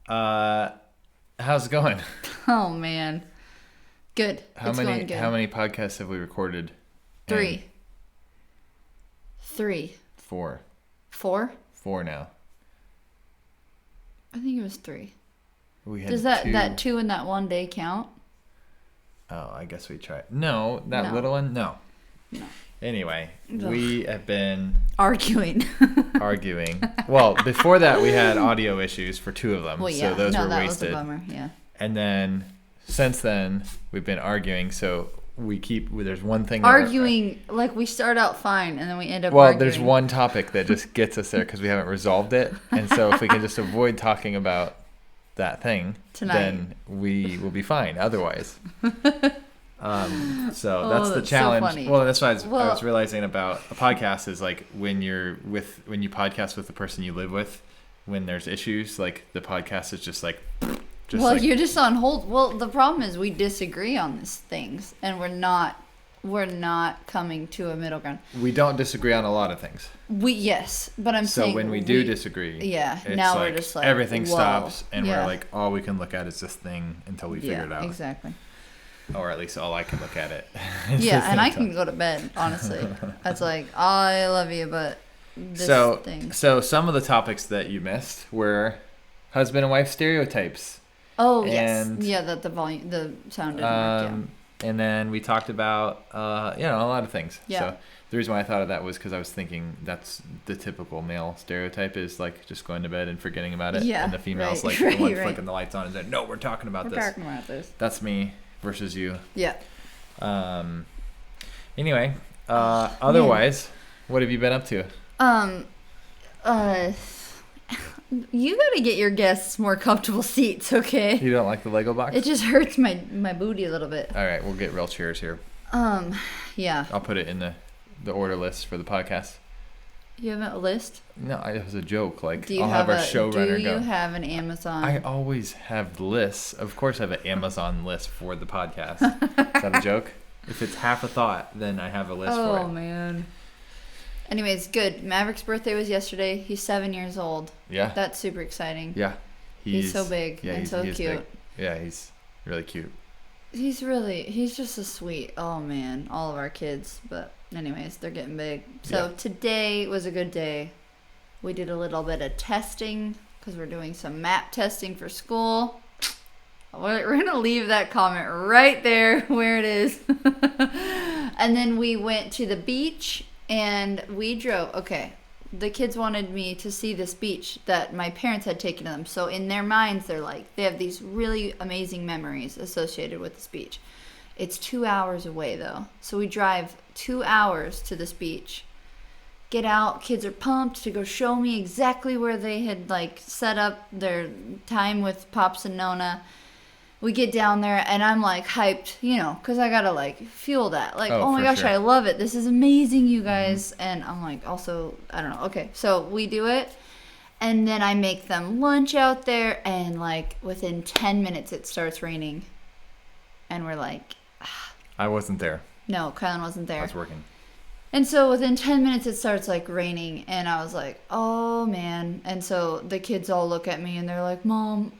How's it going? Oh man, good. How It's many going good. how many podcasts have we recorded? And 3. 3. 4. 4? 4 now. I think it was 3. We had Does that 2. that 2 and that 1 day count? Oh, I guess we tried. No, that No. little one? No. No. Anyway, Ugh. we have been Arguing. arguing. Well, before that we had audio issues for 2 of them. Well, yeah. So those no, were that wasted. was a bummer. Yeah. And then since then we've been arguing, so there's one thing that Arguing like we start out fine and then we end up well, arguing. there's one topic that just gets us there because we haven't resolved it. And so if we can just avoid talking about that thing, Tonight. then we will be fine otherwise. So that's the that's so challenge. funny. Well, that's why I Well- was realizing about a podcast is like when you podcast with the person you live with, when there's issues, like the podcast is just like well, like, you're just on hold. Well, the problem is we disagree on these things and we're not coming to a middle ground. we don't disagree on a lot of things. Yes, but I'm So saying when we do disagree, yeah, it's now like we're just like everything whoa. stops and Yeah. we're like all we can look at is this thing until we figure it out. Exactly. Or at least all I can look at it. Yeah, and I can go to bed, honestly. It's like, I love you, but this thing. So some of the topics that you missed were husband and wife stereotypes. Oh, and, yes. Yeah, that the sound didn't work, And then we talked about, a lot of things. Yeah. So the reason why I thought of that was because I was thinking that's the typical male stereotype is like just going to bed and forgetting about it. Yeah, And the female's right, like the one right. flicking the lights on and saying, no, we're talking about We're this. talking about this. That's me versus you. Yeah. Anyway, otherwise, what have you been up to? You gotta get your guests more comfortable seats, okay? You don't like the Lego box? It just hurts my booty a little bit. All right, we'll get real chairs here. Yeah. I'll put it in the order list for the podcast. You have a list? No, it was a joke. Like, Do you I'll have our showrunner Do go. you have an Amazon? I always have lists. Of course, I have an Amazon list for the podcast. Is that a joke? If it's half a thought, then I have a list for it. Oh, man. Anyways, good. Maverick's birthday was yesterday. He's 7 years old. Yeah. That's super exciting. Yeah. He's so big and so he's cute. big. Yeah, he's really cute. He's just a sweet, oh man, all of our kids. But anyways, they're getting big. So Yeah. Today was a good day. We did a little bit of testing because we're doing some map testing for school. We're going to leave that comment right there where it is. And then we went to the beach and we drove. Okay, the kids wanted me to see this beach that my parents had taken them. So in their minds, they have these really amazing memories associated with this beach. It's 2 hours away though. So we drive 2 hours to this beach. Get out, kids are pumped to go show me exactly where they had set up their time with Pops and Nona. We get down there and I'm hyped, because I gotta fuel that. Oh my gosh, sure. I love it. This is amazing, you guys. Mm-hmm. And I'm also, I don't know. Okay, so we do it. And then I make them lunch out there. And within 10 minutes, it starts raining. And we're I wasn't there. no, Kylan wasn't there. I was working. And so within 10 minutes, it starts raining. And I was like, oh man. And so the kids all look at me and they're like, Mom,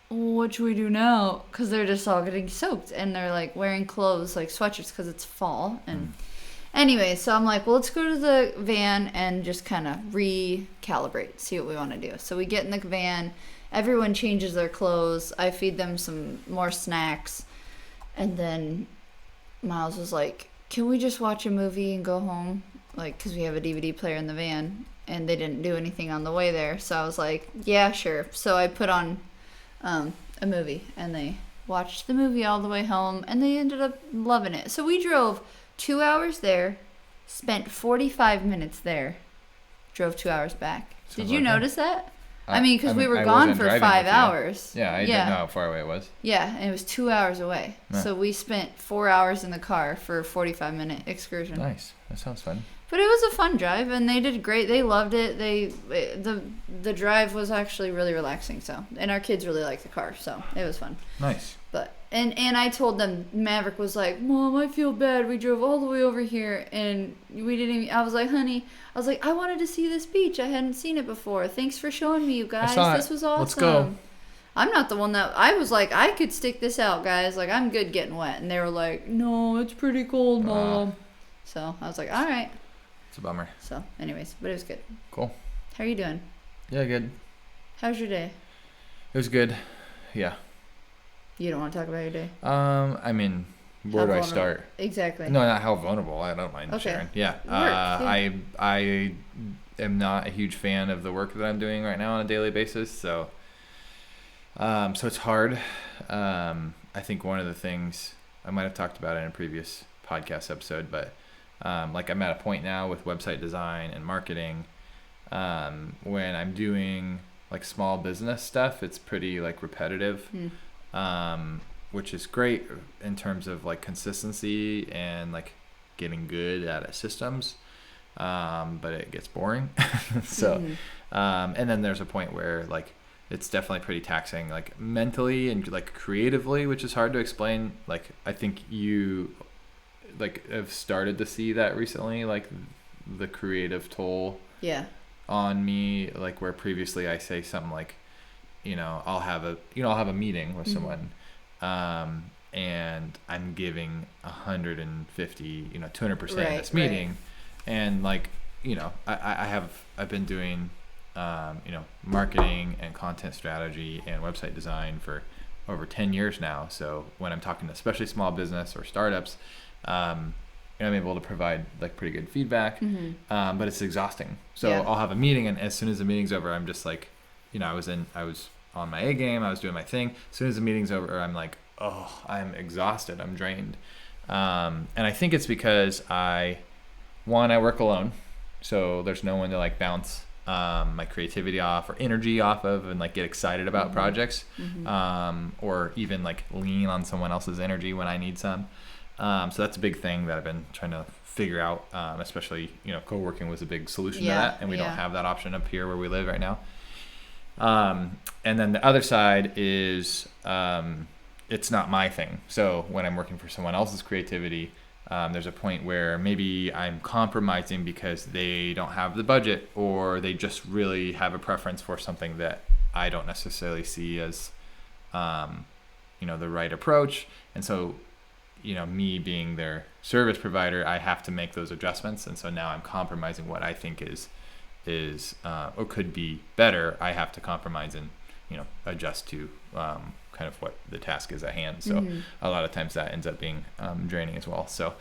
what should we do now? Because they're just all getting soaked and they're wearing clothes sweatshirts because it's fall. And anyway, so I'm well, let's go to the van and just kind of recalibrate, see what we want to do. So we get in the van, everyone changes their clothes, I feed them some more snacks, and then Miles was like, can we just watch a movie and go home? Because we have a DVD player in the van and they didn't do anything on the way there. So I was like, yeah, sure. So I put on a movie and they watched the movie all the way home and they ended up loving it. So we drove 2 hours there, spent 45 minutes there, drove 2 hours back. Did you notice that? Because we were gone for 5 hours. Yeah, I didn't know how far away it was. Yeah, and it was 2 hours away. Yeah. So we spent 4 hours in the car for a 45-minute excursion. Nice. That sounds fun. But it was a fun drive, and they did great. They loved it. The drive was actually really relaxing. So, and our kids really liked the car, so it was fun. Nice. But and I told them, Maverick was like, Mom, I feel bad. We drove all the way over here, and we didn't. I was like, honey, I wanted to see this beach. I hadn't seen it before. Thanks for showing me, you guys. I saw This it. was awesome. Let's go. I'm not the one that I was like, I could stick this out, guys. Like, I'm good getting wet. And they were like, no, it's pretty cold, Mom. So I was like, all right. It's a bummer. So, anyways, but it was good. Cool. How are you doing? Yeah, good. How's your day? It was good. Yeah. You don't want to talk about your day? I mean, where do I start? Exactly. No, not how vulnerable. I don't mind sharing. Yeah. I am not a huge fan of the work that I'm doing right now on a daily basis. So it's hard. I think one of the things I might have talked about in a previous podcast episode, but like I'm at a point now with website design and marketing, when I'm doing like small business stuff, it's pretty like repetitive, which is great in terms of like consistency and like getting good at systems. But it gets boring. So, and then there's a point where like, it's definitely pretty taxing, like mentally and like creatively, which is hard to explain. Like, I think you like have started to see that recently, like the creative toll on me, like where previously I say something like, I'll have a meeting with someone, and I'm giving 150, 200% in this meeting. Right. And like, I've been doing, marketing and content strategy and website design for over 10 years now. So when I'm talking to especially small business or startups, I'm able to provide like pretty good feedback, but it's exhausting. So I'll have a meeting, and as soon as the meeting's over, I'm just like, I was on my A game. I was doing my thing. As soon as the meeting's over, I'm like, oh, I'm exhausted. I'm drained. And I think it's because I work alone, so there's no one to like bounce my creativity off or energy off of and like get excited about projects, or even like lean on someone else's energy when I need some. So that's a big thing that I've been trying to figure out, especially, co-working was a big solution to that, and we don't have that option up here where we live right now. And then the other side is it's not my thing. So when I'm working for someone else's creativity, there's a point where maybe I'm compromising because they don't have the budget, or they just really have a preference for something that I don't necessarily see as, the right approach. And so, me being their service provider, I have to make those adjustments. And so now I'm compromising what I think is or could be better. I have to compromise and, adjust to kind of what the task is at hand. So a lot of times that ends up being draining as well. So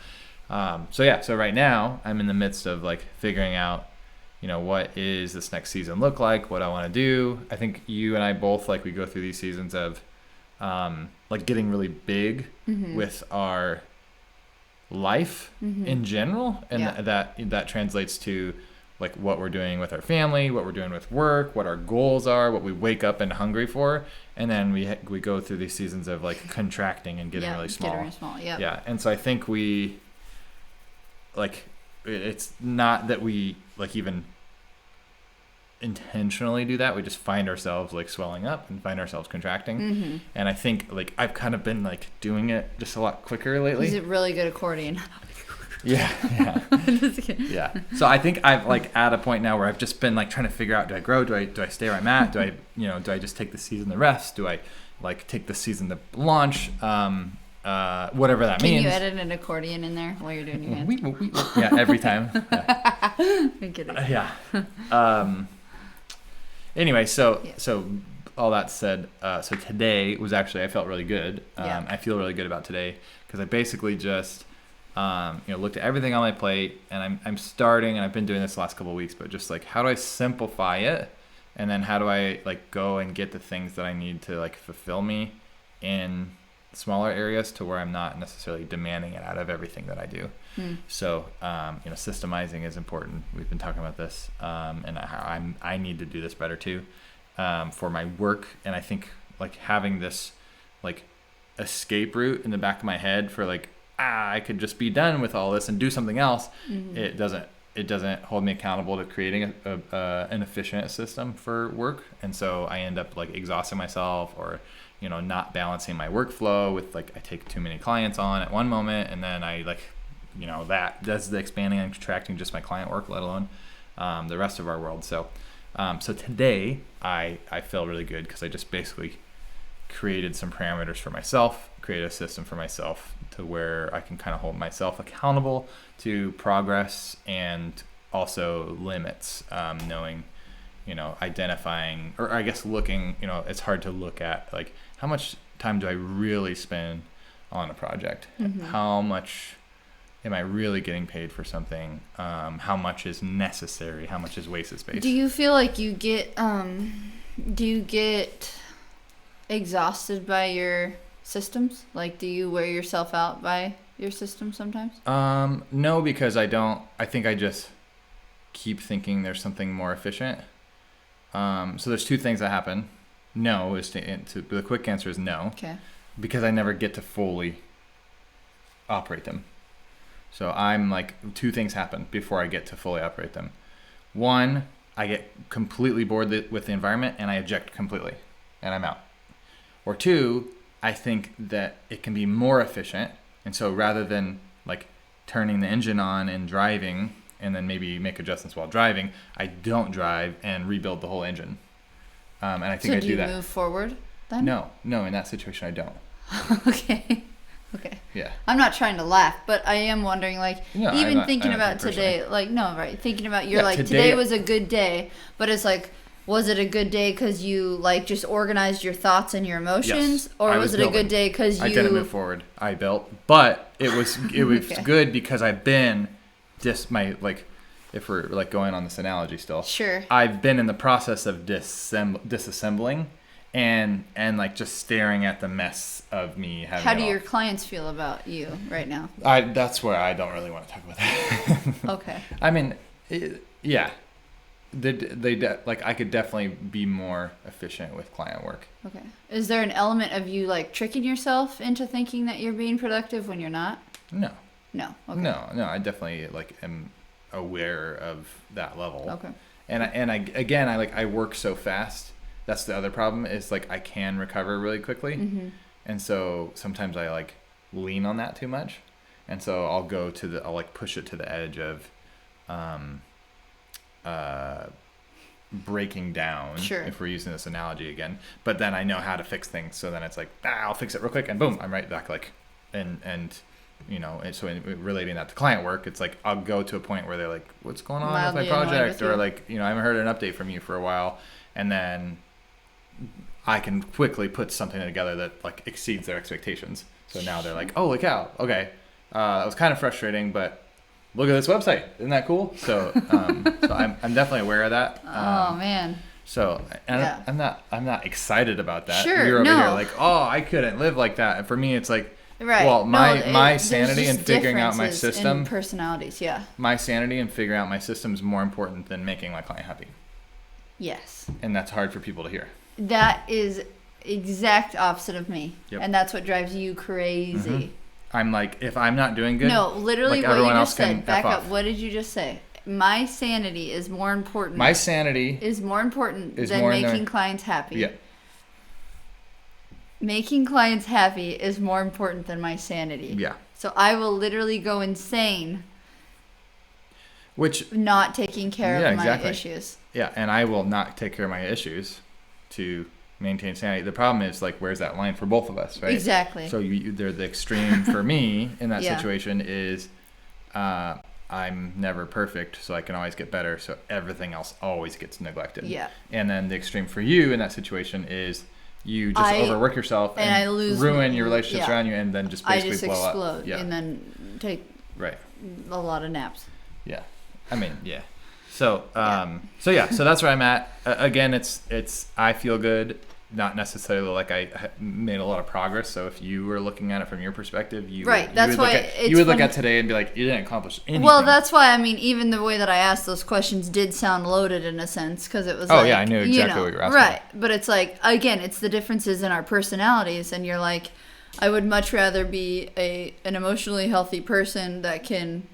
right now I'm in the midst of like figuring out, what is this next season look like, what I want to do. I think you and I both, like, we go through these seasons of like getting really big with our life in general, and that translates to like what we're doing with our family, what we're doing with work, what our goals are, what we wake up and hungry for. And then we go through these seasons of like contracting and getting really small. Yeah. And so I think we like, it's not that we like even intentionally do that. We just find ourselves like swelling up and find ourselves contracting. And I think like I've kind of been like doing it just a lot quicker lately. He's a really good accordion. Yeah. So I think I've like at a point now where I've just been like trying to figure out, do I grow? Do I stay where I'm at? Do I just take the season to rest? Do I like take the season to launch? Whatever that means. Can you edit an accordion in there while you're doing your hands? Yeah, every time. Yeah. I'm kidding. Anyway, so all that said, so today was actually, I felt really good. I feel really good about today because I basically just looked at everything on my plate, and I'm starting, and I've been doing this the last couple of weeks, but just like, how do I simplify it? And then how do I like go and get the things that I need to like fulfill me in smaller areas to where I'm not necessarily demanding it out of everything that I do. So, systemizing is important. We've been talking about this, and I need to do this better too, for my work. And I think like having this like escape route in the back of my head for like, I could just be done with all this and do something else. It doesn't hold me accountable to creating an efficient system for work. And so I end up like exhausting myself, or not balancing my workflow with like, I take too many clients on at one moment, and then I like, that does the expanding and contracting just my client work, let alone the rest of our world. So today I feel really good because I just basically created some parameters for myself, created a system for myself to where I can kind of hold myself accountable to progress and also limits, knowing, identifying, or I guess looking, it's hard to look at like how much time do I really spend on a project? How much am I really getting paid for something? How much is necessary? How much is wasted space? Do you feel like you get exhausted by your systems? Like, do you wear yourself out by your system sometimes? No, because I don't. I think I just keep thinking there's something more efficient. So there's two things that happen. No is the quick answer is no. Okay. Because I never get to fully operate them. So I'm like, two things happen before I get to fully operate them. One, I get completely bored with the environment and I eject completely and I'm out. Or two, I think that it can be more efficient. And so rather than like turning the engine on and driving and then maybe make adjustments while driving, I don't drive and rebuild the whole engine. And I think I do that. So do you move forward then? No, in that situation I don't. Okay. Yeah. I'm not trying to laugh, but I am wondering, like, thinking about today, like, no, right, thinking about, today was a good day, but it's like, was it a good day because you, like, just organized your thoughts and your emotions? Yes, or was it a good day because you... I didn't move forward. I built. But it was okay. Good because I've been if we're, like, going on this analogy still. Sure. I've been in the process of disassembling and like just staring at the mess of me having. How do your clients feel about you right now? That's where I don't really want to talk about that. Okay. I mean, yeah, I could definitely be more efficient with client work. Okay. Is there an element of you like tricking yourself into thinking that you're being productive when you're not? No. No. Okay. No. I definitely am aware of that level. Okay. And I work so fast. That's the other problem is like I can recover really quickly. Mm-hmm. And so sometimes I like lean on that too much. And so I'll push it to the edge of breaking down. Sure. If we're using this analogy again. But then I know how to fix things. So then it's like, I'll fix it real quick and boom, I'm right back and so in relating that to client work, it's like I'll go to a point where they're like, what's going on with my project? Or like, I haven't heard an update from you for a while. And then I can quickly put something together that like exceeds their expectations. So now they're like, holy cow, okay, that was kind of frustrating, but look at this website, isn't that cool? So so I'm definitely aware of that. Oh man. So yeah. I'm not excited about that. Sure, You're over here like, oh, I couldn't live like that. And for me, it's like, right. Well, my sanity and figuring out my system, in personalities, yeah. My sanity and figuring out my system is more important than making my client happy. Yes. And that's hard for people to hear. That is exact opposite of me. Yep. And that's what drives you crazy. Mm-hmm. I'm like, if I'm not doing good, no, literally like what everyone you else just said. Back up. off. What did you just say? My sanity is more important. My sanity is more important than making clients happy. Yeah. Making clients happy is more important than my sanity. Yeah. So I will literally go insane. Which not taking care of my issues. Yeah, and I will not take care of my issues to maintain sanity. The problem is like, where's that line for both of us, right? Exactly. So they're the extreme for me in that situation is I'm never perfect, so I can always get better. So everything else always gets neglected. Yeah. And then the extreme for you in that situation is you just overwork yourself and ruin your relationships around you, and then just basically blow up. Explode and then take a lot of naps. Yeah. I mean, yeah. So, so that's where I'm at. Again, it's I feel good, not necessarily like I made a lot of progress. So if you were looking at it from your perspective, you would look at today and be like, you didn't accomplish anything. Well, that's why, I mean, even the way that I asked those questions did sound loaded in a sense, because it was I knew exactly what you were asking. Right, but it's like, again, it's the differences in our personalities, and you're like, I would much rather be an emotionally healthy person that can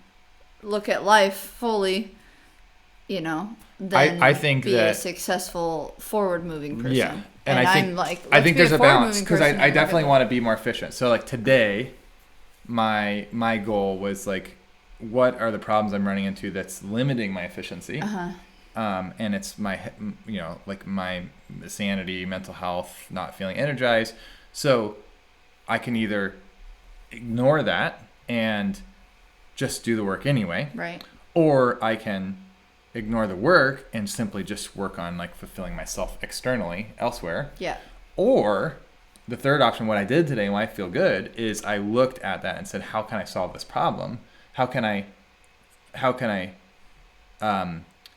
look at life fully, than I think be that, a successful forward-moving person. Yeah, and I think there's a balance, because I definitely want to be more efficient. So like today, my goal was like, what are the problems I'm running into that's limiting my efficiency? and it's my, like my sanity, mental health, not feeling energized. So I can either ignore that and just do the work anyway. Right. Or I can ignore the work and simply just work on like fulfilling myself externally elsewhere. Yeah. Or the third option, what I did today and why I feel good is I looked at that and said, how can I solve this problem? How can I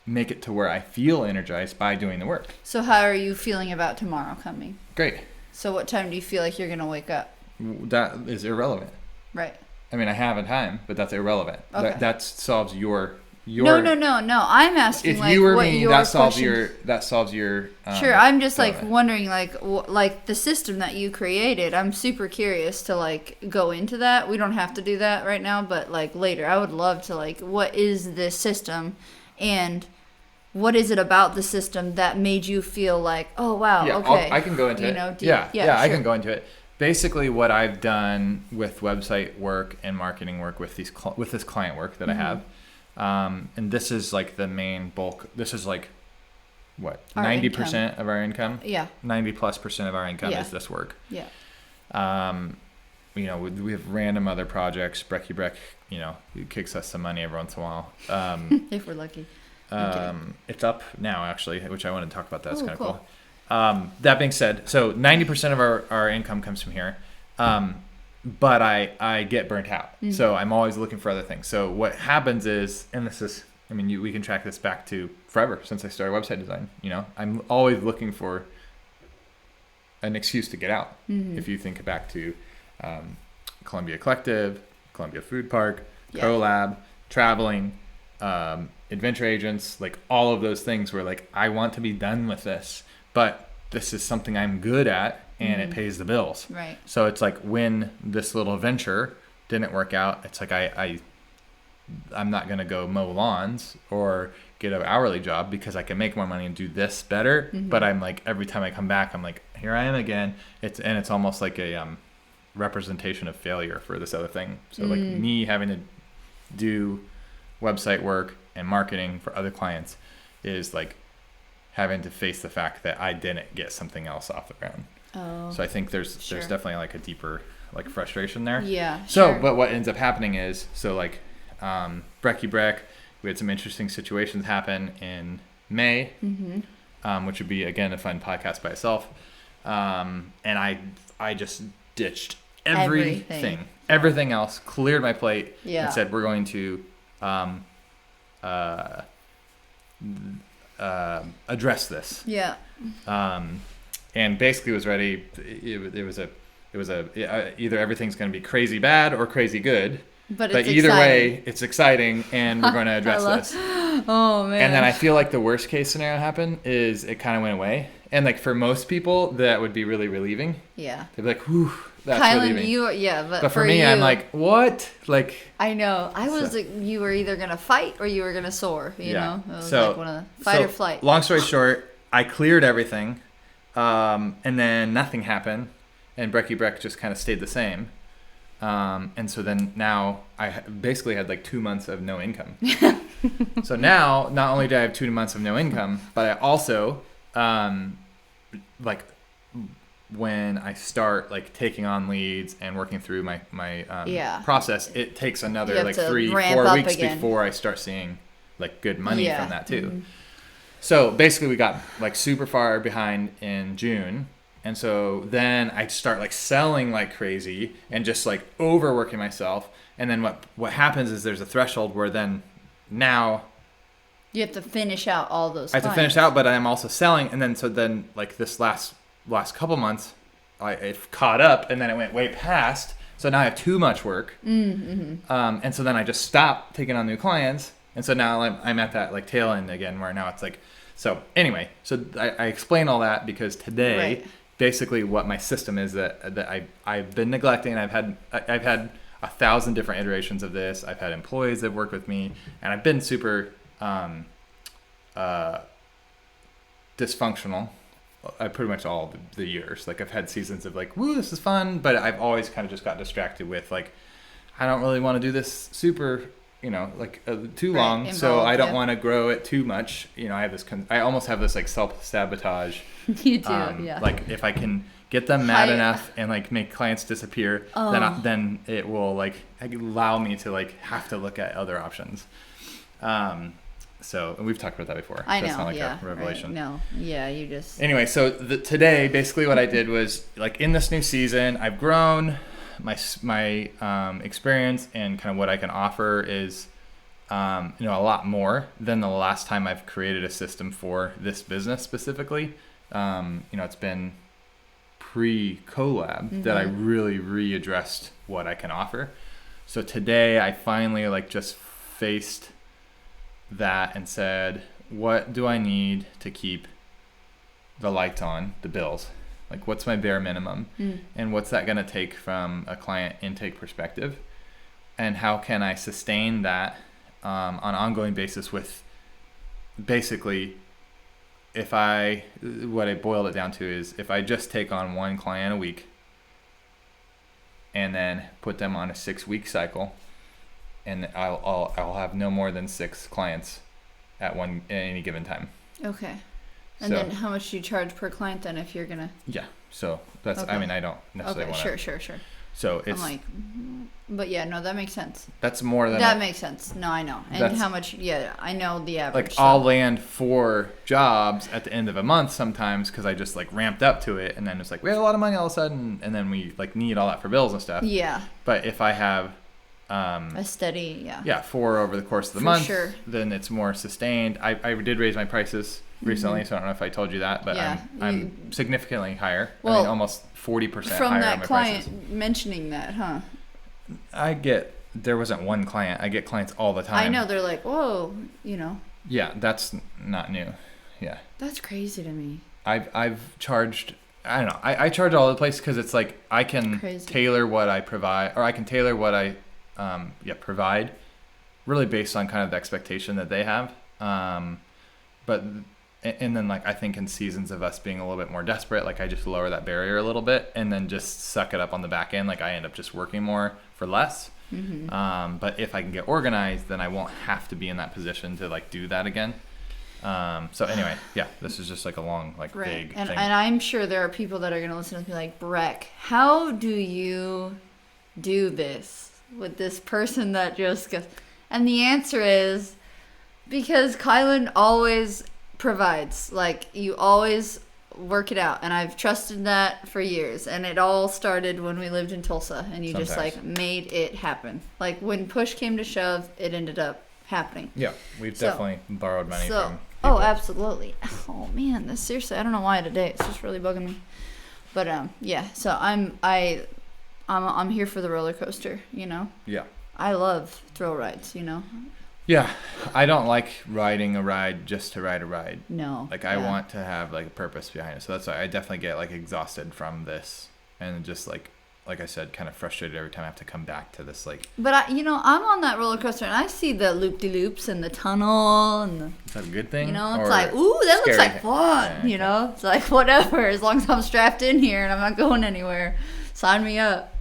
make it to where I feel energized by doing the work? So how are you feeling about tomorrow coming? Great. So what time do you feel like you're going to wake up? That is irrelevant. Right. I mean, I have a time, but that's irrelevant. Okay. That solves your. No. I'm asking If like you were what me, your that solves question... your. Sure, I'm just like element. wondering like the system that you created. I'm super curious to like go into that. We don't have to do that right now, but like later, I would love to like what is this system, and what is it about the system that made you feel like, oh wow, yeah, okay, I can go into it. Yeah, I sure. can go into it. Basically, what I've done with website work and marketing work with this client work that I have, and this is like the main bulk. This is like what 90% of our income. Yeah. 90+% of our income is this work. Yeah. We have random other projects. Brecky Breck, he kicks us some money every once in a while. If we're lucky. It's up now actually, which I want to talk about. That's kind of cool. That being said, so 90% of our income comes from here, but I get burnt out. Mm-hmm. So I'm always looking for other things. So what happens is, and this is, we can track this back to forever since I started website design. I'm always looking for an excuse to get out. Mm-hmm. If you think back to Columbia Collective, Columbia Food Park, Collab, traveling, adventure agents, like all of those things where like I want to be done with this, but this is something I'm good at and it pays the bills. Right. So it's like when this little venture didn't work out, it's like I'm not going to go mow lawns or get an hourly job because I can make more money and do this better. Mm-hmm. But I'm like, every time I come back, I'm like, here I am again. It's almost like a representation of failure for this other thing. So like me having to do website work and marketing for other clients is like having to face the fact that I didn't get something else off the ground. Oh. So I think there's definitely like a deeper like frustration there. Yeah. So, but what ends up happening is, so like Brecky Breck, we had some interesting situations happen in May, which would be again a fun podcast by itself. And I just ditched everything else, cleared my plate, and said we're going to address this. Yeah. And basically was ready. It was either everything's going to be crazy bad or crazy good. But either way, it's exciting, and we're going to address this. Oh man! And then I feel like the worst case scenario happened is it kind of went away, and like for most people that would be really relieving. Yeah. They'd be like, "Whew, that's Kylan, relieving." but for me, you, I'm like, "What?" Like. I know. I was like, you were either gonna fight or you were gonna soar. You know, it was like one of the fight or flight. Long story short, I cleared everything, and then nothing happened, and Brecky Breck just kind of stayed the same. And so then now I basically had like 2 months of no income. So now not only do I have 2 months of no income, but I also, like when I start like taking on leads and working through my process, it takes another like 3-4 weeks before I start seeing like good money from that too. Mm-hmm. So basically we got like super far behind in June. And so then I start like selling like crazy and just like overworking myself. And then what happens is there's a threshold where then now you have to finish out all those. I have to finish out, but I'm also selling. And then so then like this last couple months, it caught up, and then it went way past. So now I have too much work. Mm-hmm. And so then I just stopped taking on new clients. And so now I'm at that like tail end again, where now it's like, so anyway, so I explain all that because today. Right. Basically what my system is that I've been neglecting. I've had 1,000 different iterations of this. I've had employees that work with me, and I've been super dysfunctional pretty much all the years. Like I've had seasons of like, woo, this is fun, but I've always kind of just got distracted with like, I don't really want to do this super too Right, long. So involved, I don't yeah. want to grow it too much. I have this. I almost have this like self-sabotage. You do, yeah. Like if I can get them mad Hi- enough and like make clients disappear, then it will like allow me to like have to look at other options. So and we've talked about that before. I That's know, not like yeah. a revelation. Right. No, yeah, you just. Anyway, so today basically what I did was like in this new season, I've grown. My experience and kind of what I can offer is a lot more than the last time I've created a system for this business specifically. It's been pre-collab that I really readdressed what I can offer. So today I finally like just faced that and said, what do I need to keep the lights on, the bills? Like what's my bare minimum and what's that going to take from a client intake perspective? And how can I sustain that on an ongoing basis with basically what I boiled it down to is if I just take on one client a week and then put them on a 6-week cycle and I'll have no more than 6 clients at any given time. Okay. And then how much do you charge per client then if you're going to? Yeah. So that's, Okay. I mean, I don't necessarily want to. Sure. So it's. I'm like, but yeah, no, that makes sense. That's more than. That makes sense. No, I know. And how much, yeah, I know the average. Like I'll land 4 jobs at the end of a month sometimes because I just like ramped up to it and then it's like, we have a lot of money all of a sudden and then we like need all that for bills and stuff. Yeah. But if I have. A steady, yeah. Yeah, 4 over the course of the For month, sure. then it's more sustained. I did raise my prices recently, so I don't know if I told you that, but Yeah, I'm significantly higher. Well, I mean, almost 40% higher From on that my client prices. mentioning that, huh? There wasn't one client. I get clients all the time. I know, they're like, whoa, Yeah, that's not new. Yeah. That's crazy to me. I've charged, I don't know. I charge all over the place because it's like I can tailor what I provide, or I can tailor what I provide really based on kind of the expectation that they have. But then like I think in seasons of us being a little bit more desperate, like I just lower that barrier a little bit and then just suck it up on the back end. Like I end up just working more for less. But if I can get organized, then I won't have to be in that position to like do that again. So anyway, yeah, this is just like a long, like vague and thing. And I'm sure there are people that are going to listen to me like, Breck, how do you do this with this person that just goes? And the answer is because Kylan always provides. Like, you always work it out. And I've trusted that for years. And it all started when we lived in Tulsa. And you just, like, made it happen. Like, when push came to shove, it ended up happening. Yeah, we've definitely borrowed money from people. Oh, absolutely. Oh, man, this seriously, I don't know why today. It's just really bugging me. But, yeah, so I'm here for the roller coaster, Yeah. I love thrill rides, Yeah, I don't like riding a ride just to ride a ride. No. Like I want to have like a purpose behind it. So that's why I definitely get like exhausted from this and just like I said, kind of frustrated every time I have to come back to this like. But I'm on that roller coaster and I see the loop-de-loops and the tunnel and the. Is that a good thing? It's like, ooh, that looks like fun. Yeah, it's like whatever, as long as I'm strapped in here and I'm not going anywhere, sign me up.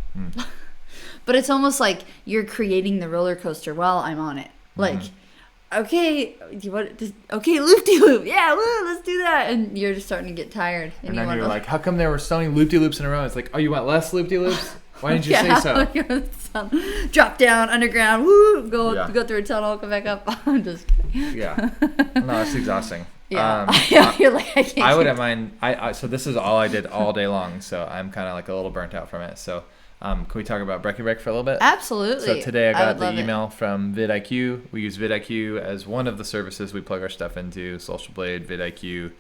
But it's almost like you're creating the roller coaster while I'm on it. Like, okay, loop-de-loop. Yeah, woo, let's do that. And you're just starting to get tired. And then you're like, how come there were so many loop-de-loops in a row? It's like, oh, you want less loop-de-loops? Why didn't you say so? Drop down, underground, woo, go through a tunnel, come back up. I'm just kidding. Yeah. No, it's exhausting. Yeah. You're like, I can't. I wouldn't mind. So this is all I did all day long. So I'm kind of like a little burnt out from it. So can we talk about Brecky Breck for a little bit? Absolutely. So today I got the email from vidIQ. We use vidIQ as one of the services we plug our stuff into. Social Blade, vidIQ.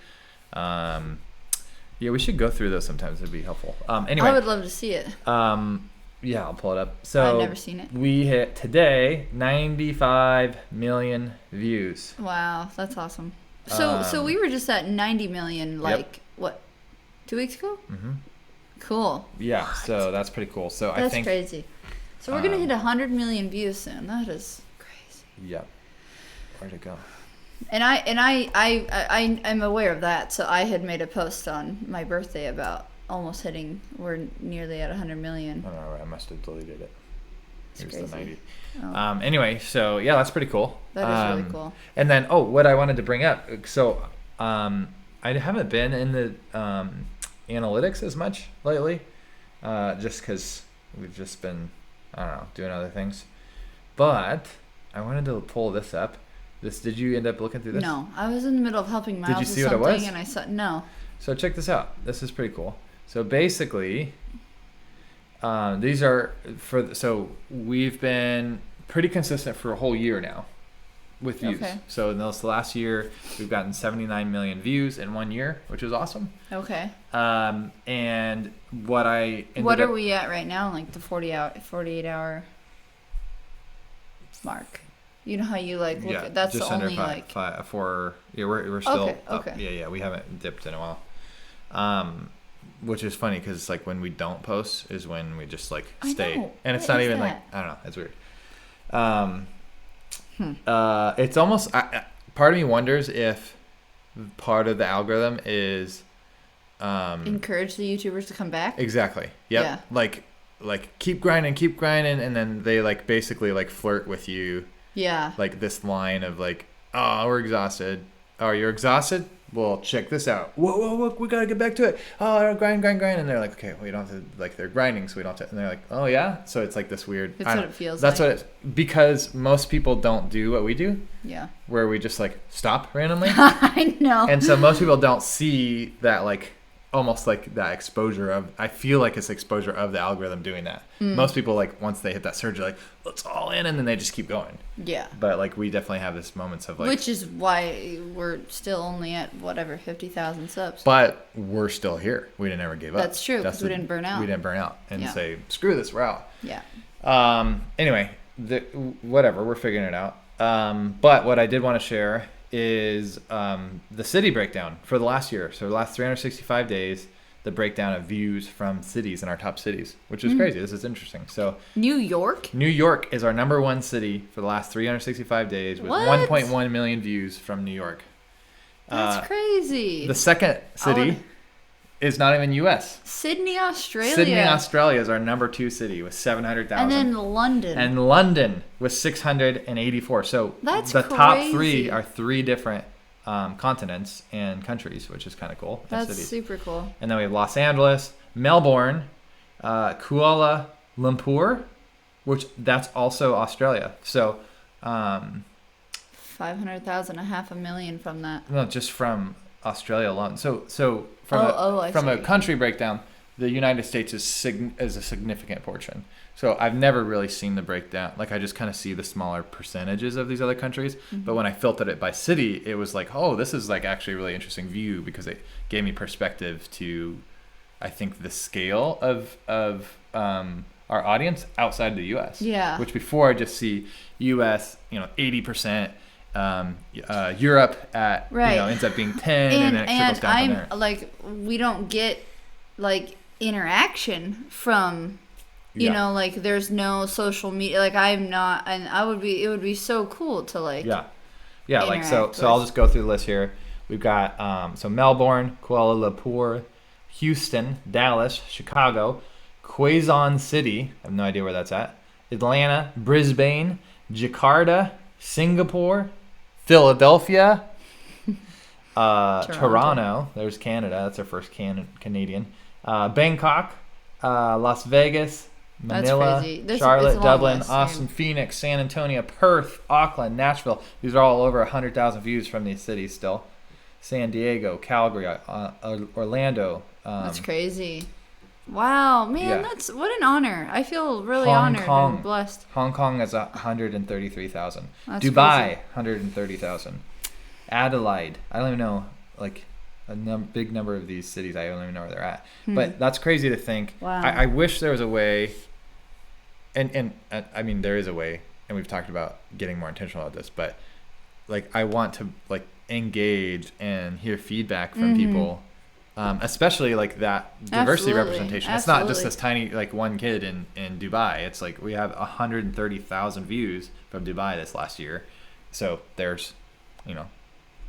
Yeah, we should go through those sometimes. It'd be helpful. Anyway, I would love to see it. Yeah, I'll pull it up. So I've never seen it. We hit today 95 million views. Wow, that's awesome. So we were just at 90 million, what, 2 weeks ago? Mm-hmm. Cool. Yeah, what? So that's pretty cool. So that's I think crazy. So we're gonna hit 100 million views soon. That is crazy. Yep. Where'd it go? And I am aware of that. So I had made a post on my birthday about almost hitting. We're nearly at 100 million. Oh no, I must have deleted it. Here's the 90. Oh. Anyway, so yeah, that's pretty cool. That is really cool. And then, what I wanted to bring up. So, I haven't been in the analytics as much lately, just because we've just been, I don't know, doing other things. But I wanted to pull this up. Did you end up looking through this? No, I was in the middle of helping Miles Did you see with what it something, was? and I saw no. So check this out. This is pretty cool. So basically, these are so we've been pretty consistent for a whole year now with views. Okay. So in this last year, we've gotten 79 million views in 1 year, which is awesome. Okay. And what are we at right now? Like the 48 hour mark. You know how you like look at, that's just the under only four. Yeah, we're still up. Okay. Yeah, we haven't dipped in a while. Which is funny because like when we don't post is when we just like stay, and it's not even like, I don't know, it's weird. It's almost part of me wonders if part of the algorithm is encourage the YouTubers to come back. Exactly. Yep. Yeah. Like keep grinding, and then they like basically like flirt with you. Yeah. Like this line of like, oh, we're exhausted. Oh, you're exhausted? Well, check this out. Whoa, we gotta get back to it. Oh, grind. And they're like, okay, we don't have to, like, they're grinding, so we don't have to, and they're like, oh yeah? So it's like this weird. That's what it feels like. That's what it's, because most people don't do what we do. Yeah. Where we just like stop randomly. I know. And so most people don't see that, like, almost like that exposure of, I feel like it's exposure of the algorithm doing that. Most people, like, once they hit that surge, are like, let's all in, and then they just keep going. Yeah. But like we definitely have this moments of like, which is why we're still only at whatever 50,000 subs. But we're still here. We didn't ever give up. That's true, because we didn't burn out. We didn't burn out and say, screw this, we're out. Yeah. Anyway, whatever, we're figuring it out. But what I did want to share is the city breakdown for the last year. So the last 365 days, the breakdown of views from cities in our top cities, which is crazy. This is interesting. So New York is our number one city for the last 365 days with 1.1 million views from New York. That's crazy. The second city is not even U.S. Sydney, Australia. Sydney, Australia is our number 2 city with 700,000. And then London. And London with 684. So that's the crazy. top 3 are 3 different continents and countries, which is kind of cool. That's super cool. And then we have Los Angeles, Melbourne, Kuala Lumpur, which that's also Australia. So 500,000, 500,000 from that. No, just from Australia alone. So from a country breakdown, the United States is a significant portion. So I've never really seen the breakdown. Like I just kind of see the smaller percentages of these other countries. Mm-hmm. But when I filtered it by city, it was like, oh, this is like actually a really interesting view because it gave me perspective to, I think, the scale of our audience outside the U.S. Yeah. Which before I just see U.S. 80%. Europe at ends up being 10 and then it trickles down from there. Like we don't get like interaction from like there's no social media, like I'm not, and it would be so cool to like like so I'll just go through the list here. We've got so Melbourne, Kuala Lumpur, Houston, Dallas, Chicago, Quezon City, I have no idea where that's at, Atlanta, Brisbane, Jakarta, Singapore, Philadelphia, Toronto. There's Canada. That's our first Canadian. Bangkok, Las Vegas, Manila, Charlotte, Dublin, Austin, Phoenix, San Antonio, Perth, Auckland, Nashville. These are all over 100,000 views from these cities still. San Diego, Calgary, Orlando. That's crazy. Wow, man, that's what an honor. I feel really honored and blessed. Hong Kong is 133,000. crazy. Dubai, 130,000. Adelaide, I don't even know, like a big number of these cities, I don't even know where they're at. But that's crazy to think. Wow. I wish there was a way, and I mean there is a way, and we've talked about getting more intentional about this, but like I want to like engage and hear feedback from people. Especially like that diversity representation. It's not just this tiny like one kid in Dubai. It's like we have 130,000 views from Dubai this last year. So there's,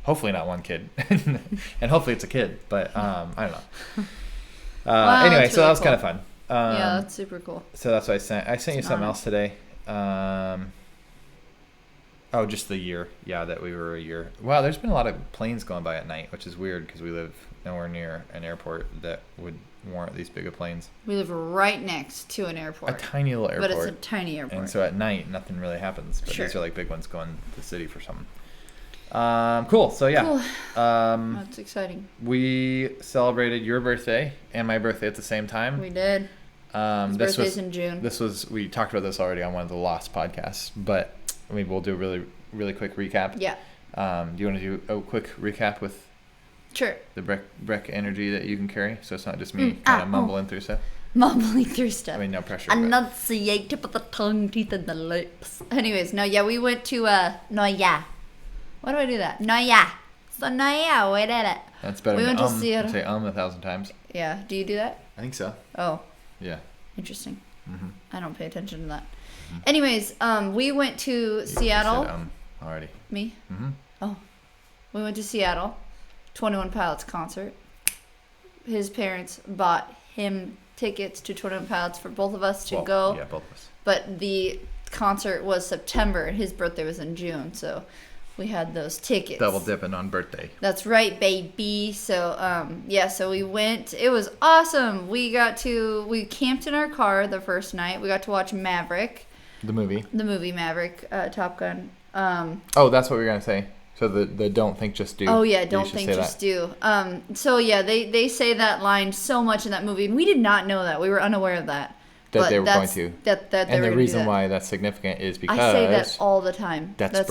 hopefully not one kid, and hopefully it's a kid. But I don't know. Wow, anyway, that's so really that was cool. kind of fun. Yeah, that's super cool. So that's what I sent you something else today. Oh, just the year. Yeah, that we were a year. Wow, there's been a lot of planes going by at night, which is weird because we live nowhere near an airport that would warrant these big of planes. We live right next to an airport. A tiny little airport. But it's a tiny airport. And so at night, nothing really happens. But Sure. these are like big ones going to the city for something. Cool. So yeah. Cool. That's exciting. We celebrated your birthday and my birthday at the same time. We did. His birthday's in June. We talked about this already on one of the Lost podcasts, but maybe we'll do a really, really quick recap. Yeah. Do you want to do a quick recap with Sure. the Breck energy that you can carry, so it's not just me kind of mumbling through stuff? Mumbling through stuff. I mean, no pressure. Enunciate, tip of the tongue, teeth of the lips. Anyways, we went to Noya. Why do I do that? Noya. So Noya, we did it. That's better we than went to Seattle. Say 1,000 times. Yeah. Do you do that? I think so. Oh. Yeah. Interesting. Mm-hmm. I don't pay attention to that. Mm-hmm. Anyways, we went to Seattle. You said, already. Me? Mm-hmm. Oh. We went to Seattle. 21 Pilots concert. His parents bought him tickets to 21 Pilots for both of us to go. Yeah, both of us. But the concert was September and his birthday was in June, so we had those tickets. Double dipping on birthday. That's right, baby. So so we went. It was awesome. We camped in our car the first night. We got to watch Maverick. The movie Maverick, Top Gun. Oh, that's what we were gonna say. So the don't think, just do. Oh yeah, don't think, just do. So yeah, they say that line so much in that movie, and we did not know that. We were unaware of that. That they were going to. And the reason why that's significant is because I say that all the time. That's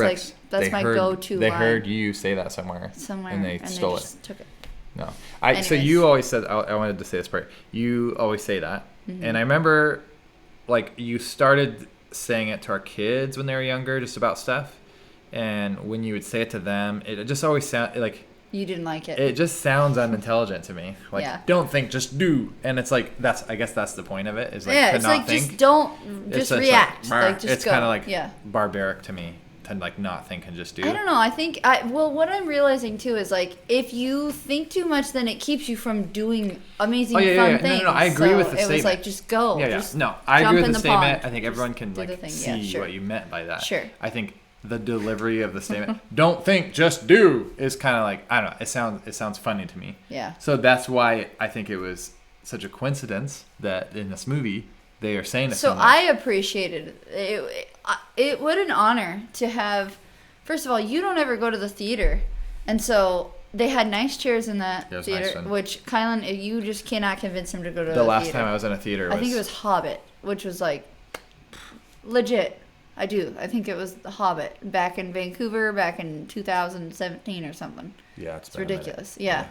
my go-to line. They heard you say that somewhere. And they stole it. Took it. No, so you always said. I wanted to say this part. You always say that, and I remember, like, you started saying it to our kids when they were younger, just about stuff. And when you would say it to them, it just always sounded like... You didn't like it. It just sounds unintelligent to me. Like, don't think, just do. And it's like, I guess that's the point of it, is like to it's not like, think. Just don't, just react. It's kind of like barbaric to me to like not think and just do. I don't know. I think, what I'm realizing too is like, if you think too much, then it keeps you from doing amazing fun things. No, I agree with the statement. It was like, just go. No, I agree with the statement. Pond. I think everyone can like see what you meant by that. Sure. I think the delivery of the statement, don't think, just do, is kind of like, I don't know, it sounds funny to me. Yeah. So that's why I think it was such a coincidence that in this movie they are saying it so much. I appreciated it. What an honor to have. First of all, you don't ever go to the theater, and so they had nice chairs in that theater. Nice, which Kylan, you just cannot convince him to go to the last theater. time I was in a theater, I think it was Hobbit, which was like legit. I think it was The Hobbit back in Vancouver back in 2017 or something. Yeah, it's ridiculous. Yeah.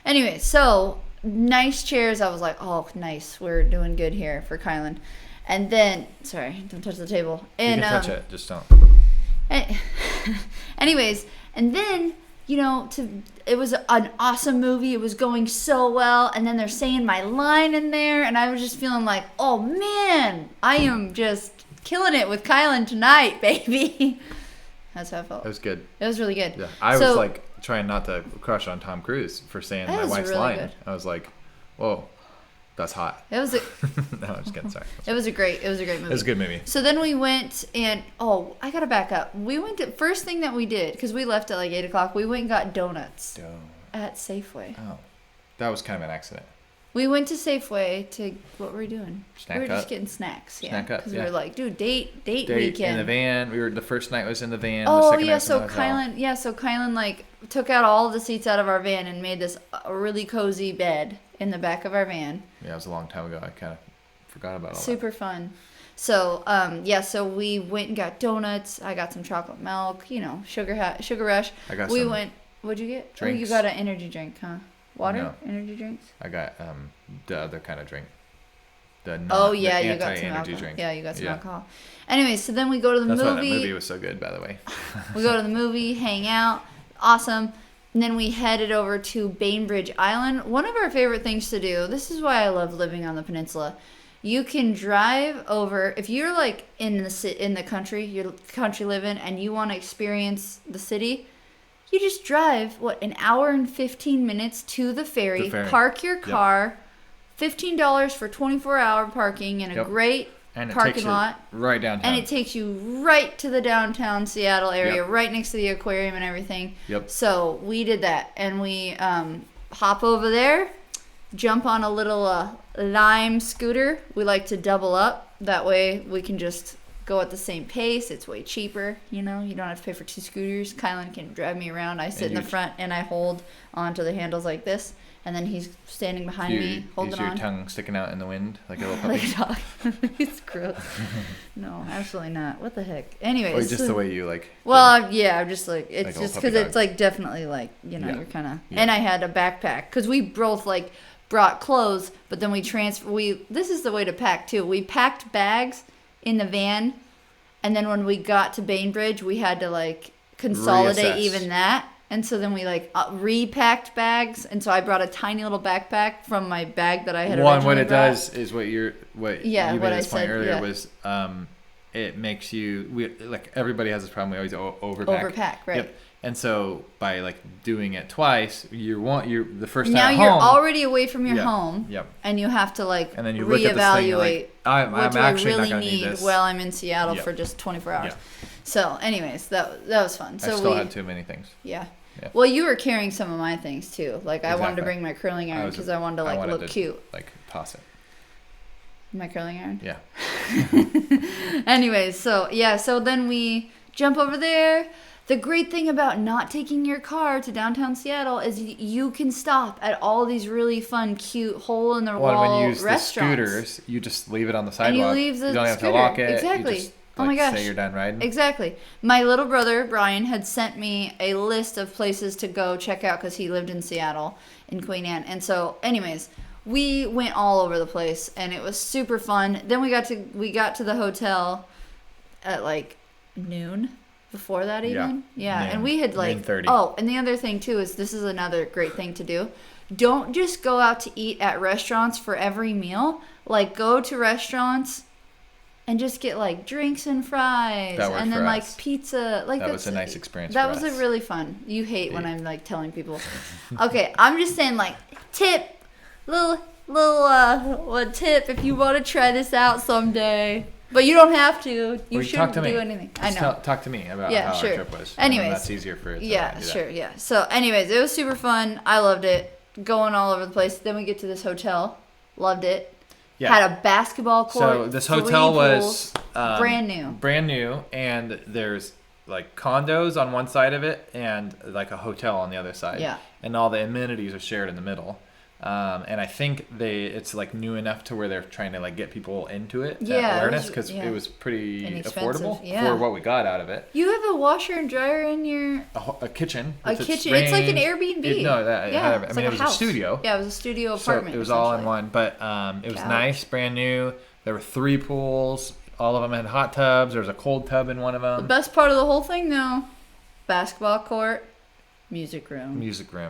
Anyway, so nice chairs. I was like, oh, nice. We're doing good here for Kylan. And then, sorry, don't touch the table. And, you can touch it, just don't. Anyways, and then, it was an awesome movie. It was going so well. And then they're saying my line in there. And I was just feeling like, oh, man, I am just killing it with Kylan tonight, baby. That's how I felt. It was good. It was really good. Yeah, I was like trying not to crush on Tom Cruise for saying my wife's really line. Good. I was like, whoa, that's hot. It was no, I'm just kidding. Sorry. It was a great movie. It was a good movie. So then we went and I gotta back up. We went to first thing that we did because we left at like 8:00. We went and got donuts at Safeway. Oh, that was kind of an accident. We went to Safeway to, what were we doing? Snack we were up. Just getting snacks. Yeah. Snack up, because we were like, dude, date weekend. In the van. The first night was in the van. Oh, the second night so Kylan like took out all the seats out of our van and made this really cozy bed in the back of our van. Yeah, it was a long time ago. I kind of forgot about all that. Super fun. So, so we went and got donuts. I got some chocolate milk, sugar rush. I got what'd you get? Drinks. Oh, you got an energy drink, huh? Water? No. Energy drinks? I got the other kind of drink. You got some alcohol. Drink. Yeah, you got some alcohol. Anyway, so then we go to the movie. That's why that movie was so good, by the way. We go to the movie, hang out. Awesome. And then we headed over to Bainbridge Island. One of our favorite things to do. This is why I love living on the peninsula. You can drive over if you're like in the country, you're country living, and you want to experience the city. You just drive, an hour and 15 minutes to the ferry. Park your car, $15 for 24-hour parking in a great and it parking takes lot. You right downtown. And it takes you right to the downtown Seattle area, Yep. right next to the aquarium and everything. Yep. So we did that, and we hop over there, jump on a little Lime scooter. We like to double up. That way we can just go at the same pace. It's way cheaper, you know. You don't have to pay for 2 scooters. Kylan can drive me around. I sit in the front and I hold onto the handles like this, and then he's standing behind me holding on. Is your tongue sticking out in the wind like a little puppy? Like a dog. It's gross. No, absolutely not. What the heck? Anyways. Or just the way you like. Well, yeah, I'm just like, it's like just because it's like definitely like, you know, Yeah. you're kind of. Yeah. And I had a backpack because we both like brought clothes, but then we this is the way to pack too. We packed bags in the van, and then when we got to Bainbridge, we had to like consolidate Reassess. even that. And so then we like repacked bags, and so I brought a tiny little backpack from my bag that I had originally what it brought. does is what you made what this I point said, earlier yeah. was it makes you like everybody has this problem. We always overpack. Right. Yep. And so by like doing it twice, you're the first time Now at you're home, already away from your Yep. home, Yep. and you have to like And then you look at this thing, you're reevaluate. like, I'm what do actually I not really gonna need need this. while I'm in Seattle Yep. for just 24 hours? Yeah. So, anyways, that was fun. So I still had too many things. Yeah. Yeah. Well, you were carrying some of my things too. Like I wanted to Exactly. bring my curling iron because I wanted to like look cute. Like toss it. My curling iron. Yeah. Anyways, so then we jump over there. The great thing about not taking your car to downtown Seattle is you can stop at all these really fun, cute hole-in-the-wall When you use restaurants. the scooters, you just leave it on the sidewalk. And you leave the you don't have scooter. to lock it. Exactly. You just, Oh my gosh. Say you're done riding. Exactly. My little brother, Brian, had sent me a list of places to go check out because he lived in Seattle, in Queen Anne. And so, anyways, we went all over the place, and it was super fun. Then we got to the hotel at like noon. Before that even? Yeah. Noon. And we had like 9:30. Oh, and the other thing too is this is another great thing to do. Don't just go out to eat at restaurants for every meal. Like go to restaurants and just get like drinks and fries That worked and then for like us. pizza. Like That was a nice experience That for was us. a really fun. You hate when I'm like telling people. Okay, I'm just saying like tip little what tip if you want to try this out someday. But you don't have to. You shouldn't do anything. I know. Talk to me about how our trip was. Anyways. That's easier for it. Yeah, sure, yeah. So, anyways, it was super fun. I loved it. Going all over the place. Then we get to this hotel. Loved it. Yeah. Had a basketball court. So this hotel 3 was pools, brand new. Brand new, and there's like condos on one side of it and like a hotel on the other side. Yeah. And all the amenities are shared in the middle. And I think it's like new enough to where they're trying to like get people into it. Yeah, awareness because it was pretty inexpensive, affordable for what we got out of it. You have a washer and dryer in your A kitchen. a with its kitchen. It's like an range. Airbnb. It was a studio. Yeah, it was a studio apartment. So it was all in one, but it was nice, brand new. There were 3 pools. All of them had hot tubs. There was a cold tub in one of them. The best part of the whole thing, though, basketball court, music room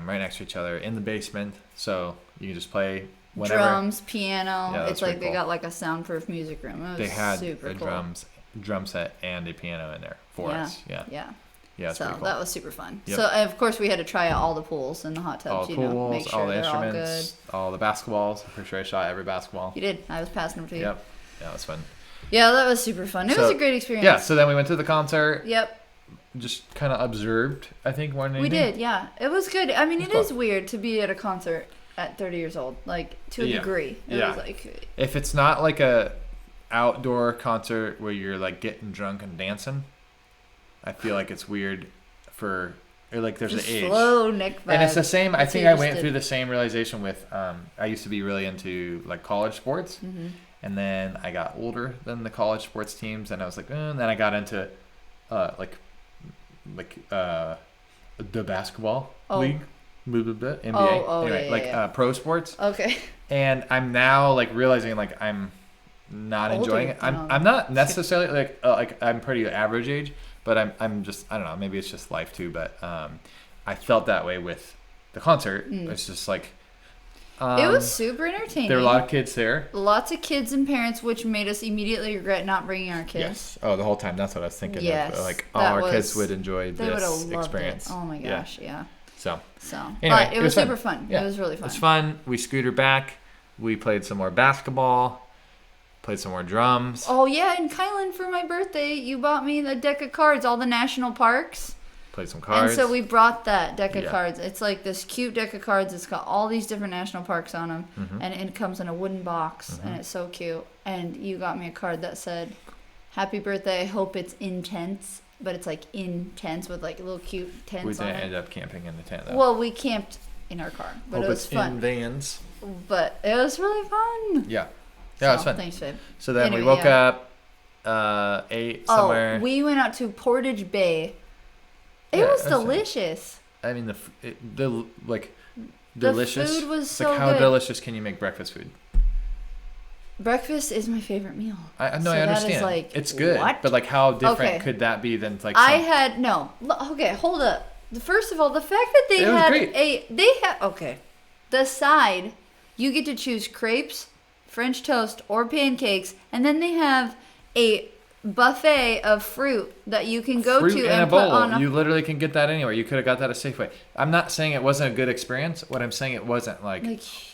right next to each other in the basement. So you can just play whenever. drums, piano. Yeah, it's like pretty they cool. got like a soundproof music room. It was They had super a cool. drum set and a piano in there for us. Yeah. It's So pretty cool. that was super fun. Yep. So and of course we had to try out all the pools and the hot tubs. All the you know, pools, make sure all the they're instruments, all the basketballs. I'm pretty sure I shot every basketball. You did. I was passing them to you. Yep. Yeah, it was fun. Yeah, that was super fun. It was a great experience. Yeah, so then we went to the concert. Yep. Just kind of observed, I think, more than We anything. did, yeah. It was good. I mean, it was is weird to be at a concert at 30 years old, like to a degree. It was like if it's not like a outdoor concert where you're like getting drunk and dancing, I feel like it's weird or like there's just an age. slow Nick vibe. And it's the same. I That's think what I you went just through did. the same realization with. I used to be really into like college sports, and then I got older than the college sports teams, and I was like, and then I got into the basketball league, NBA, pro sports. Okay. And I'm now like realizing like I'm not Older, enjoying it. I'm not necessarily like I'm pretty average age, but I'm just I don't know, maybe it's just life too, but I felt that way with the concert. It's just like it was super entertaining. There were a lot of kids there. Lots of kids and parents, which made us immediately regret not bringing our kids. Yes. Oh, the whole time. That's what I was thinking. Yes. Of. Like, our kids would enjoy they would have this loved experience. It. Oh my gosh, yeah. So Anyway, but it was fun. super fun. Yeah. It was really fun. It was fun. We scooted back. We played some more basketball. Played some more drums. Oh yeah, and Kylan, for my birthday, you bought me the deck of cards, all the national parks. Played some cards. And so we brought that deck of cards. It's like this cute deck of cards. It's got all these different national parks on them. Mm-hmm. And it comes in a wooden box. And it's so cute. And you got me a card that said, "Happy birthday. I hope it's intense." But it's like intense with like little cute tents on it. We didn't end up camping in the tent though. Well, we camped in our car. But hope it was it's fun. in vans. But it was really fun. Yeah. Yeah, it was fun. Thanks, babe. So then Anyway, we woke up, ate somewhere. Oh, we went out to Portage Bay. It was delicious. I mean, the delicious. The food was it's so like how good. delicious can you make breakfast food? Breakfast is my favorite meal. I So I that understand. is like, it's good, what? but like how different Okay. could that be than like? Okay, hold up. First of all, the fact that they It was had great. okay, the side, you get to choose crepes, French toast, or pancakes, and then they have a buffet of fruit that you can go fruit to in and a bowl. put on. You literally can get that anywhere. You could have got that at Safeway. I'm not saying it wasn't a good experience. What I'm saying, it wasn't like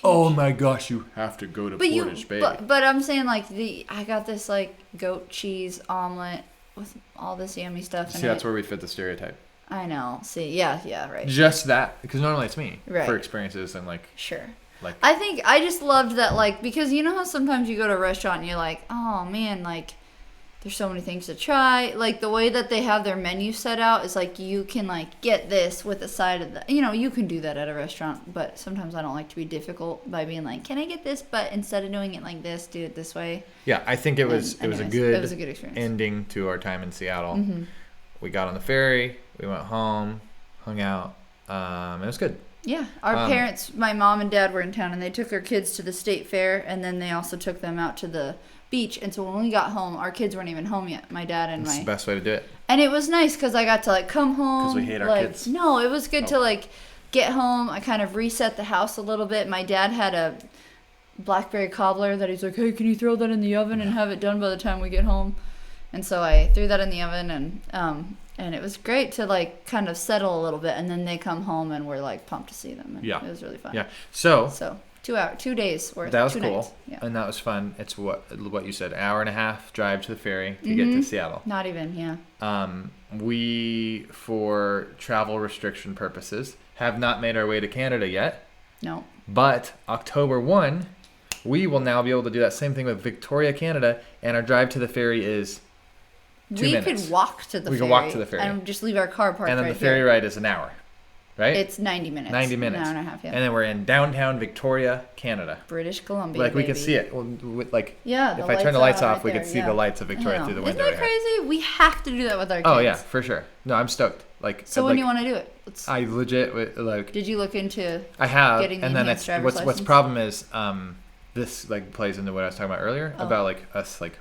oh my gosh, you have to go to Portage Bay. But I'm saying like I got this like goat cheese omelet with all this yummy stuff in it. See, that's where we fit the stereotype. I know. See, yeah, right. Just that, because normally it's me Right. for experiences and like. Sure. Like, I think I just loved that, like, because you know how sometimes you go to a restaurant and you're like, oh man, like, there's so many things to try. Like, the way that they have their menu set out is like you can like get this with a side of the, you can do that at a restaurant, but sometimes I don't like to be difficult by being like, can I get this? But instead of doing it like this, do it this way. yeah, I think it was a good experience. ending to our time in Seattle. Mm-hmm. We got on the ferry, we went home, hung out. It was good. Yeah, our parents, my mom and dad were in town, and they took their kids to the state fair, and then they also took them out to the beach. And so when we got home, our kids weren't even home yet. My dad and It's the best way to do it. And it was nice because I got to like come home. Because we hate our like, kids. No, it was good to like get home. I kind of reset the house a little bit. My dad had a blackberry cobbler that he's like, hey, can you throw that in the oven and have it done by the time we get home? And so I threw that in the oven, and it was great to like kind of settle a little bit. And then they come home and we're like pumped to see them. And Yeah. It was really fun. Yeah. So 2 days worth. that was 2 cool. nights. Yeah. And that was fun. It's what you said, hour and a half drive to the ferry to get to Seattle. Not even, yeah. We, for travel restriction purposes, have not made our way to Canada yet. No. But October 1, we will now be able to do that same thing with Victoria, Canada, and our drive to the ferry is 2 minutes. We could walk to the ferry. We can walk to the ferry. And just leave our car parked and then right the ferry here. ride is an hour, right? It's 90 minutes. 90 minutes. An hour and a half, yeah. And then we're in downtown Victoria, Canada. British Columbia, Like we can baby. see it. Like Yeah, if I turn the lights off, right we there, can see the lights of Victoria through the window. Isn't that right here. crazy? We have to do that with our kids. Oh yeah, for sure. No, I'm stoked. Like So when do you want to do it? I legit like. Did you look into? I have, getting the and then enhanced it's driver's what's license? problem is this like plays into what I was talking about earlier about like us like.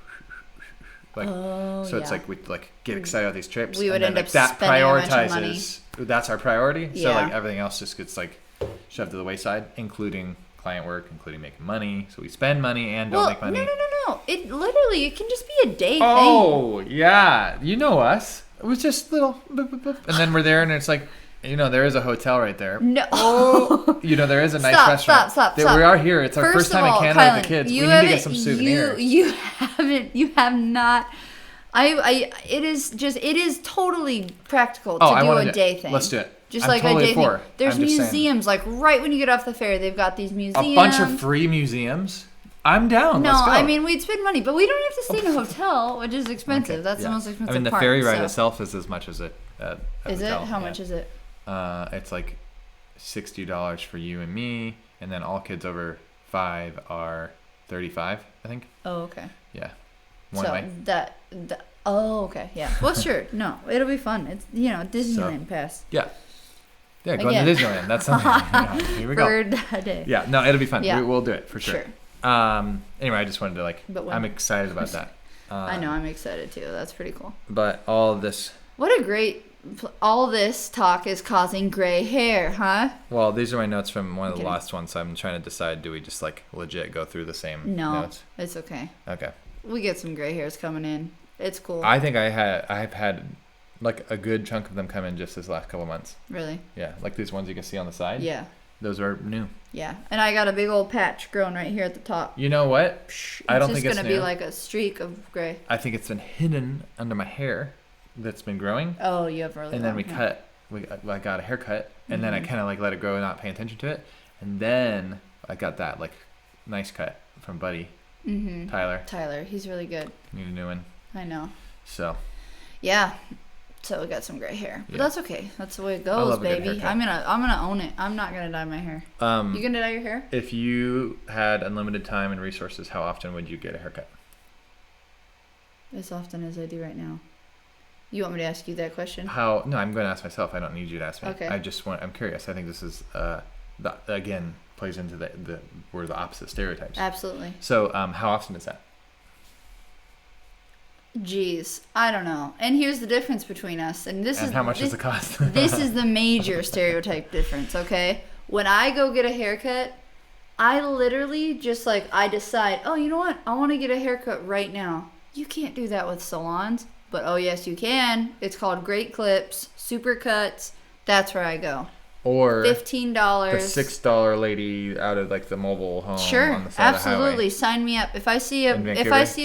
Oh, so it's yeah. like we like get excited about these trips. We would and then, end like, up that spending a bunch of money. prioritizes. That's our priority. So Yeah. like everything else just gets like shoved to the wayside, including client work, including making money. So we spend money and don't make money. No. It literally, it can just be a day thing. Oh yeah, you know us. It was just little, boop, boop, boop. And then we're there, and it's like, there is a hotel right there. No. Oh, there is a nice restaurant. Stop. We are here. It's our first time in Canada with the kids. We need to get some souvenirs. You have not. It is totally practical to do a day thing. Let's do it. Just I'm like totally a day for. thing. There's museums, like right when you get off the ferry, they've got these museums. A bunch of free musems. I'm down. No, Let's go. I mean we'd spend money, but we don't have to stay in a hotel, which is expensive. Okay, That's the most expensive part. I mean, the ferry ride itself is as much as a Is hotel. it? How much is it? It's like $60 for you and me, and then all kids over 5 are $35, I think. Oh, okay. Yeah. One So way. Oh, okay. Yeah. Well, sure. No, it'll be fun. It's Disneyland pass. Yeah. Yeah, going Again. to Disneyland. That's something. Here we go. For a day. Yeah, no, it'll be fun. Yeah. We'll do it for sure. Anyway, I just wanted to But when? I'm excited about that. I know, I'm excited too. That's pretty cool. But all of this. What a great. All this talk is causing gray hair, huh? Well, these are my notes from one of the Okay. last ones. So I'm trying to decide, do we just like legit go through the same No, notes? it's okay. Okay. We get some gray hairs coming in. It's cool. I think I've had like a good chunk of them come in just this last couple months. Really? Yeah, like these ones you can see on the side. Yeah. Those are new. Yeah, and I got a big old patch growing right here at the top. You know what? I don't think it's just gonna be like a streak of gray. I think it's been hidden under my hair that's been growing. Oh, you have really. And then I got a haircut, and then I kind of like let it grow and not pay attention to it, and then I got that like nice cut from Buddy. Tyler, he's really good. Need a new one. I know. So. Yeah. So we got some gray hair, but that's okay. That's the way it goes, baby. I'm gonna own it. I'm not gonna dye my hair. You gonna dye your hair? If you had unlimited time and resources, how often would you get a haircut? As often as I do right now. You want me to ask you that question? No, I'm going to ask myself. I don't need you to ask me. Okay. I'm curious. I think this is again plays into we're the opposite stereotypes. Absolutely. So how often is that? Jeez, I don't know. And here's the difference between us. And how much does it cost? This is the major stereotype difference, okay? When I go get a haircut, I literally just I decide, oh, you know what? I want to get a haircut right now. You can't do that with salons, but oh yes, you can. It's called Great Clips, Super Cuts. That's where I go. Or $15. The $6 lady out of the mobile home. Sure, on the side absolutely. Of the highway. Sign me up. If I see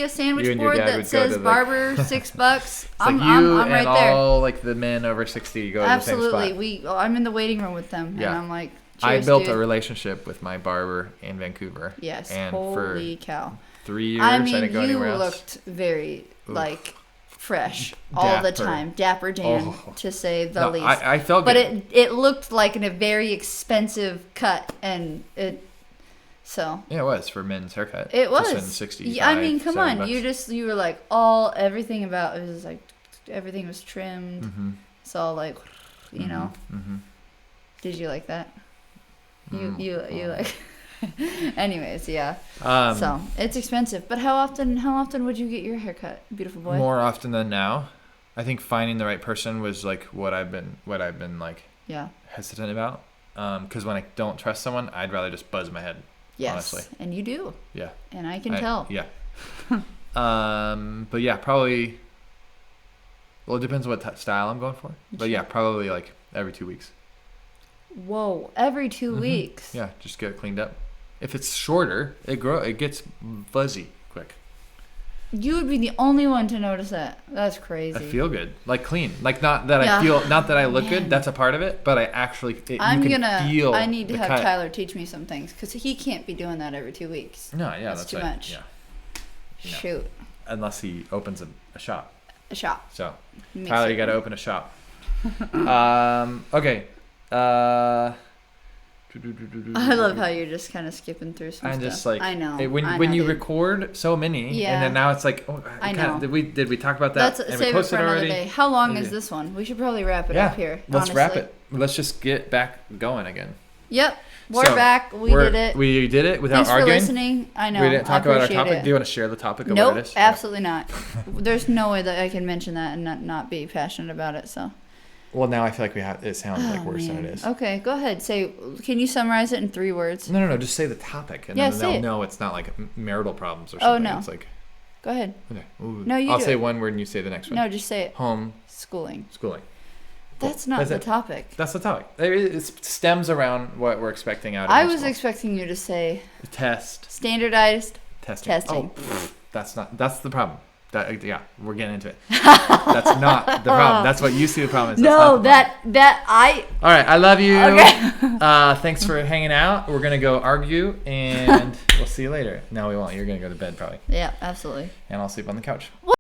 a sandwich board that says barber $6, I'm right there. All the men over 60 go absolutely. to the same spot. I'm in the waiting room with them, yeah. and I'm like, I built a relationship with my barber in Vancouver. Yes, and holy cow! 3 years, I didn't go anywhere else. You looked very fresh all the time, Dapper Dan, to say the least. I felt good. But it looked like a very expensive cut, and it. So yeah, it was for men's haircut. It was. I mean, come on, $70. You were everything about it was everything was trimmed. Mm-hmm. It's all you know. Mm-hmm. Did you like that? You like. Anyways, yeah. So it's expensive, but how often would you get your haircut, beautiful boy? More often than now. I think finding the right person was what I've been hesitant about. Because when I don't trust someone, I'd rather just buzz my head. Yes, honestly. And you do. Yeah. And I can tell. Yeah. But yeah, probably. Well, it depends what style I'm going for. But yeah, probably every 2 weeks. Whoa! Every 2 weeks. Yeah, just get it cleaned up. If it's shorter, it gets fuzzy quick. You would be the only one to notice that. That's crazy. I feel good, clean, not that not that I look good. That's a part of it, but I actually I need to have cut. Tyler teach me some things because he can't be doing that every 2 weeks. No, yeah, that's too much. Yeah. Shoot. Unless he opens a shop. A shop. So, Tyler, you got to open a shop. Okay. I love how you're just kind of skipping through some I'm stuff. just I know. When you record so many, and then now it's I know. Did we talk about that? Let's save it for another day. How long is this one? We should probably wrap it up here. Let's wrap it. Let's just get back going again. Yep. We're back. We did it. We did it without arguing. Thanks for listening. I know. We didn't talk about our topic. It. Do you want to share the topic of what it is? Nope, absolutely not. There's no way that I can mention that and not be passionate about it. So. Well, now I feel like it sounds worse than it is. Okay, go ahead. Can you summarize it in 3 words? No. Just say the topic, and then they'll know it's not marital problems or something. Oh no. It's go ahead. Okay. No, I'll say one word and you say the next one. No, just say it. Home. Schooling. That's not the topic. That's the topic. It stems around what we're expecting out of I was expecting you to say test. Standardized testing. Oh, that's the problem. We're getting into it. That's not the problem. That's what you see the problem is. No, All right, I love you. Okay. Thanks for hanging out. We're gonna go argue, and we'll see you later. No, we won't. You're gonna go to bed probably. Yeah, absolutely. And I'll sleep on the couch.